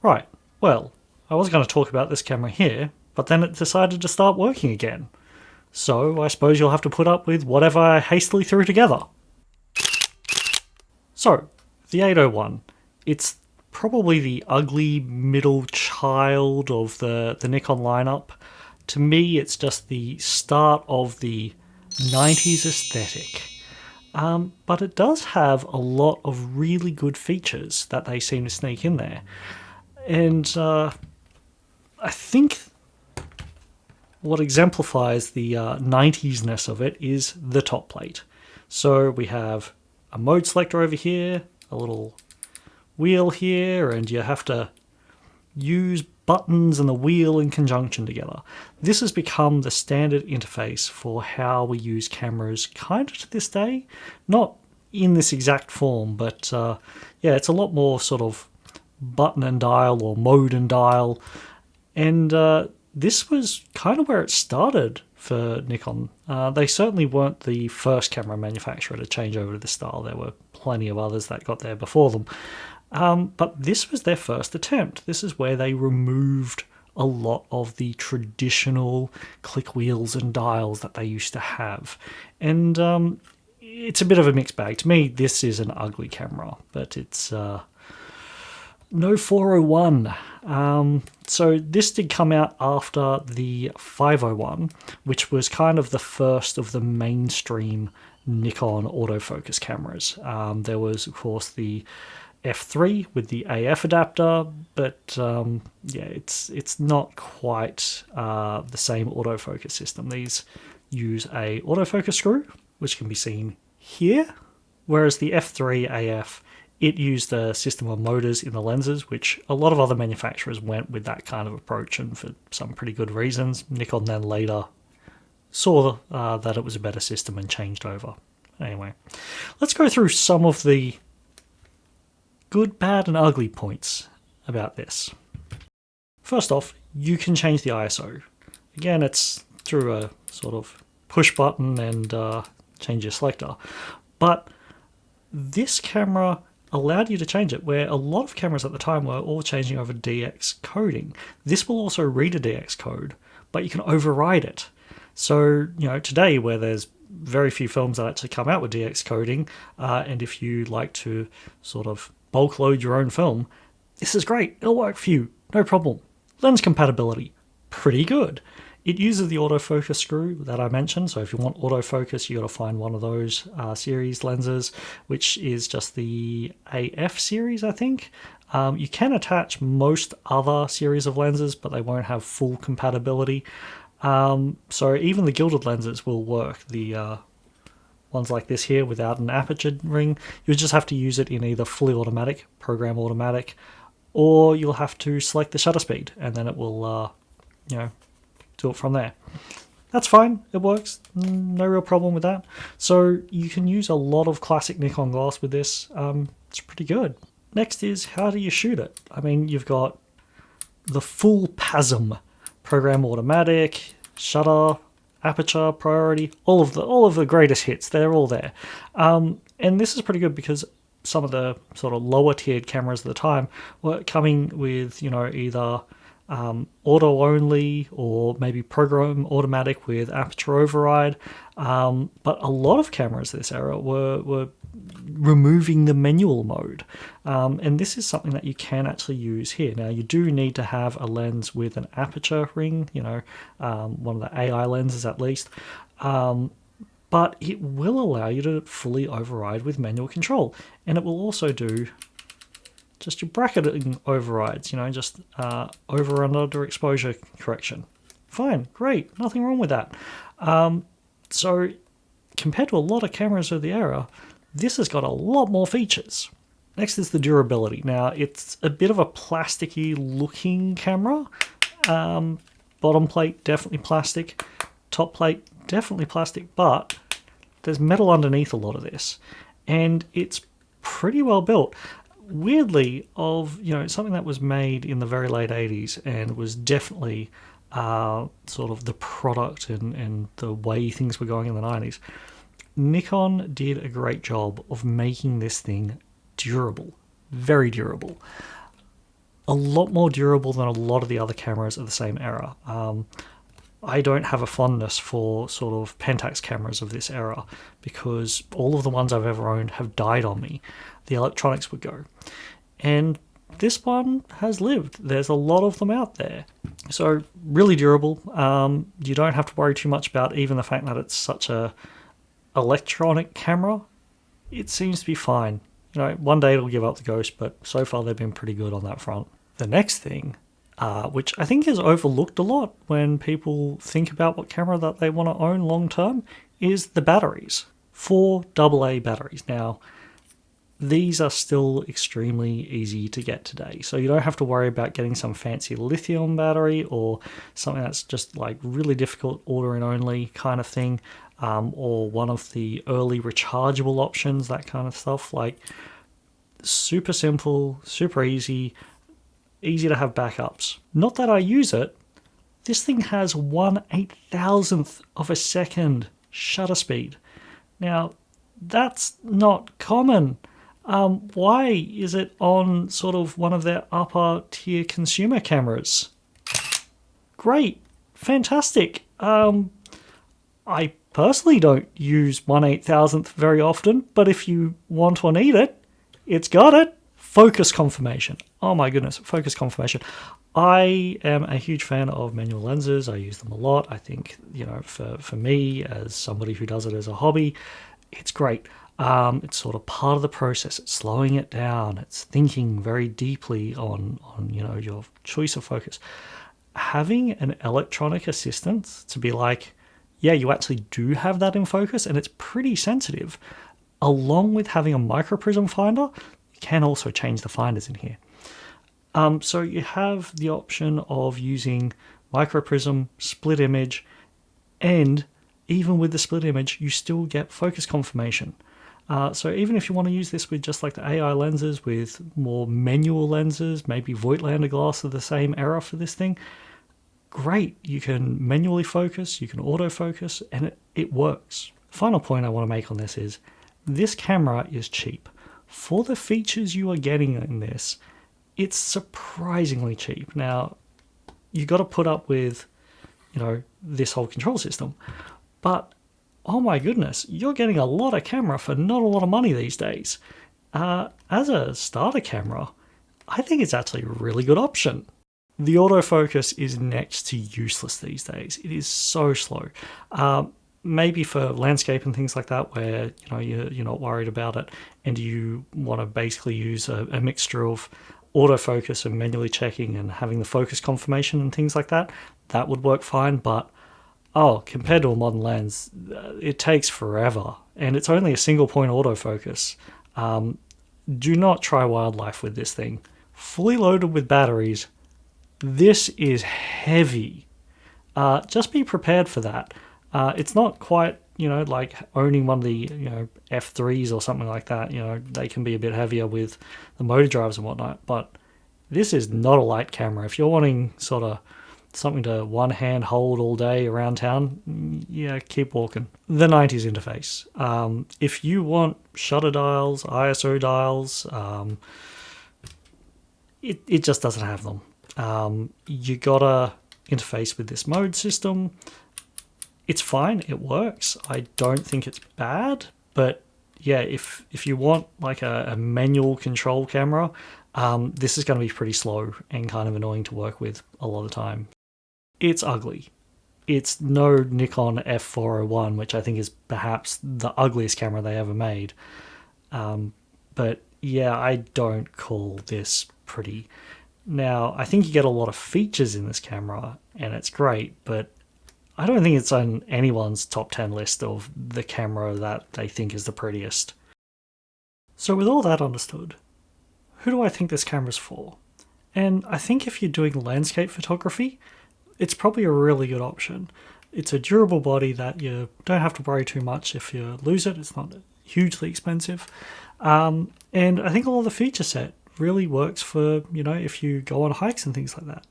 Right, well, I was going to talk about this camera here, but then it decided to start working again. So I suppose you'll have to put up with whatever I hastily threw together. So, the 801. It's probably the ugly middle child of the Nikon lineup. To me, it's just the start of the 90s aesthetic. But it does have a lot of really good features that they seem to sneak in there. And I think what exemplifies the 90s-ness of it is the top plate. So we have a mode selector over here, a little wheel here, and you have to use buttons and the wheel in conjunction together. This has become the standard interface for how we use cameras kind of to this day. Not in this exact form, but yeah, it's a lot more sort of button and dial or mode and dial. And this was kind of where it started for Nikon. They certainly weren't the first camera manufacturer to change over to this style. There were plenty of others that got there before them. But this was their first attempt. This is where they removed a lot of the traditional click wheels and dials that they used to have. And it's a bit of a mixed bag. To me, this is an ugly camera, but it's no 401. So this did come out after the 501, which was kind of the first of the mainstream Nikon autofocus cameras. There was, of course, the F3 with the AF adapter, but yeah, it's not quite the same autofocus system. These use a autofocus screw, which can be seen here, whereas the F3 AF, it used a system of motors in the lenses, which a lot of other manufacturers went with that kind of approach, and for some pretty good reasons. Nikon then later saw that it was a better system and changed over. Anyway, let's go through some of the good, bad, and ugly points about this. First off, you can change the ISO. Again, it's through a sort of push button and change your selector. But this camera allowed you to change it, where a lot of cameras at the time were all changing over DX coding. This will also read a DX code, but you can override it. So, you know, today where there's very few films that actually come out with DX coding, and if you like to sort of bulk load your own film, this is great. It'll work for you, no problem. Lens compatibility, pretty good. It uses the autofocus screw that I mentioned, so if you want autofocus, you got to find one of those series lenses, which is just the AF series, I think. You can attach most other series of lenses, but they won't have full compatibility. So even the gilded lenses will work. The ones like this here without an aperture ring, you'll just have to use it in either fully automatic, program automatic, or you'll have to select the shutter speed, and then it will, you know, do it from there. That's fine, it works, no real problem with that. So you can use a lot of classic Nikon glass with this. It's pretty good. Next is, how do you shoot it? I mean, you've got the full PASM, program automatic, shutter, aperture, priority, all of the greatest hits, they're all there. And this is pretty good because some of the sort of lower tiered cameras at the time were coming with, you know, either auto only or maybe program automatic with aperture override. But a lot of cameras this era were removing the manual mode. And this is something that you can actually use here. Now, you do need to have a lens with an aperture ring, you know, one of the AI lenses at least. But it will allow you to fully override with manual control. And it will also do just your bracketing overrides, you know, just over and under exposure correction. Fine, great, nothing wrong with that. So compared to a lot of cameras of the era, this has got a lot more features. Next is the durability. Now, it's a bit of a plasticky looking camera. Bottom plate, definitely plastic. Top plate, definitely plastic, but there's metal underneath a lot of this. And it's pretty well built. Weirdly, something that was made in the very late 80s and was definitely sort of the product and the way things were going in the 90s. Nikon did a great job of making this thing durable, very durable. a lot more durable than a lot of the other cameras of the same era. I don't have a fondness for sort of Pentax cameras of this era because all of the ones I've ever owned have died on me. The electronics would go. And this one has lived. There's a lot of them out there. So really durable. You don't have to worry too much about even the fact that it's such a electronic camera. It seems to be fine. You know, one day it'll give up the ghost, but so far they've been pretty good on that front. The next thing, which I think is overlooked a lot when people think about what camera that they want to own long term, is the batteries. 4 AA batteries. Now, these are still extremely easy to get today, so you don't have to worry about getting some fancy lithium battery or something that's just like really difficult ordering only kind of thing, or one of the early rechargeable options, that kind of stuff. Like, super simple, super easy to have backups. Not that I use it. This thing has 1/8000th of a second shutter speed. Now, that's not common. Why is it on sort of one of their upper tier consumer cameras? Great. Fantastic. I personally don't use 1/8000th very often, but if you want or need it, it's got it. Focus confirmation. Oh my goodness, focus confirmation. I am a huge fan of manual lenses. I use them a lot. I think, you know, for me, as somebody who does it as a hobby, it's great. It's sort of part of the process. It's slowing it down. It's thinking very deeply on you know, your choice of focus. Having an electronic assistant to be like, yeah, you actually do have that in focus and it's pretty sensitive, along with having a microprism finder, you can also change the finders in here. So you have the option of using microprism, split image, and even with the split image, you still get focus confirmation. So even if you want to use this with just like the AI lenses with more manual lenses, maybe Voigtlander glass of the same era for this thing, great. You can manually focus, you can autofocus, and it works. Final point I want to make on this is this camera is cheap. For the features you are getting in this, it's surprisingly cheap. Now, you got to put up with, you know, this whole control system, but oh my goodness, you're getting a lot of camera for not a lot of money these days. As a starter camera, I think it's actually a really good option. The autofocus is next to useless these days. It is so slow. Maybe for landscape and things like that, where you know you're not worried about it, and you want to basically use a mixture of autofocus and manually checking and having the focus confirmation and things like that, that would work fine. But compared to a modern lens, it takes forever, and it's only a single point autofocus. Do not try wildlife with this thing. Fully loaded with batteries, this is heavy. Just be prepared for that. It's not quite, you know, like owning one of the, you know, F3s or something like that. You know, they can be a bit heavier with the motor drives and whatnot, but this is not a light camera. If you're wanting sort of something to one hand hold all day around town, yeah, keep walking. The 90s interface. If you want shutter dials, ISO dials, it just doesn't have them. You gotta interface with this mode system. It's fine, it works. I don't think it's bad, but yeah, if you want like a manual control camera, this is going to be pretty slow and kind of annoying to work with a lot of the time. It's ugly. It's no Nikon F401, which I think is perhaps the ugliest camera they ever made. But yeah, I don't call this pretty. Now, I think you get a lot of features in this camera, and it's great, but I don't think it's on anyone's top 10 list of the camera that they think is the prettiest. So with all that understood, who do I think this camera's for? And I think if you're doing landscape photography, it's probably a really good option. It's a durable body that you don't have to worry too much if you lose it. It's not hugely expensive. And I think a lot of the feature set really works for, you know, if you go on hikes and things like that.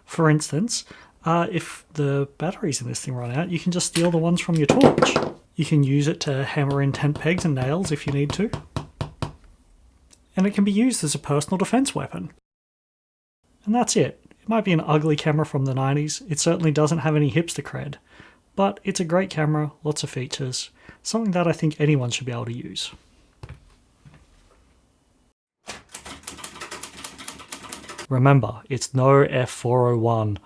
For instance, if the batteries in this thing run out, you can just steal the ones from your torch. You can use it to hammer in tent pegs and nails if you need to. And it can be used as a personal defense weapon. And that's it. It might be an ugly camera from the 90s, it certainly doesn't have any hipster cred, but it's a great camera, lots of features, something that I think anyone should be able to use. Remember, it's no f401.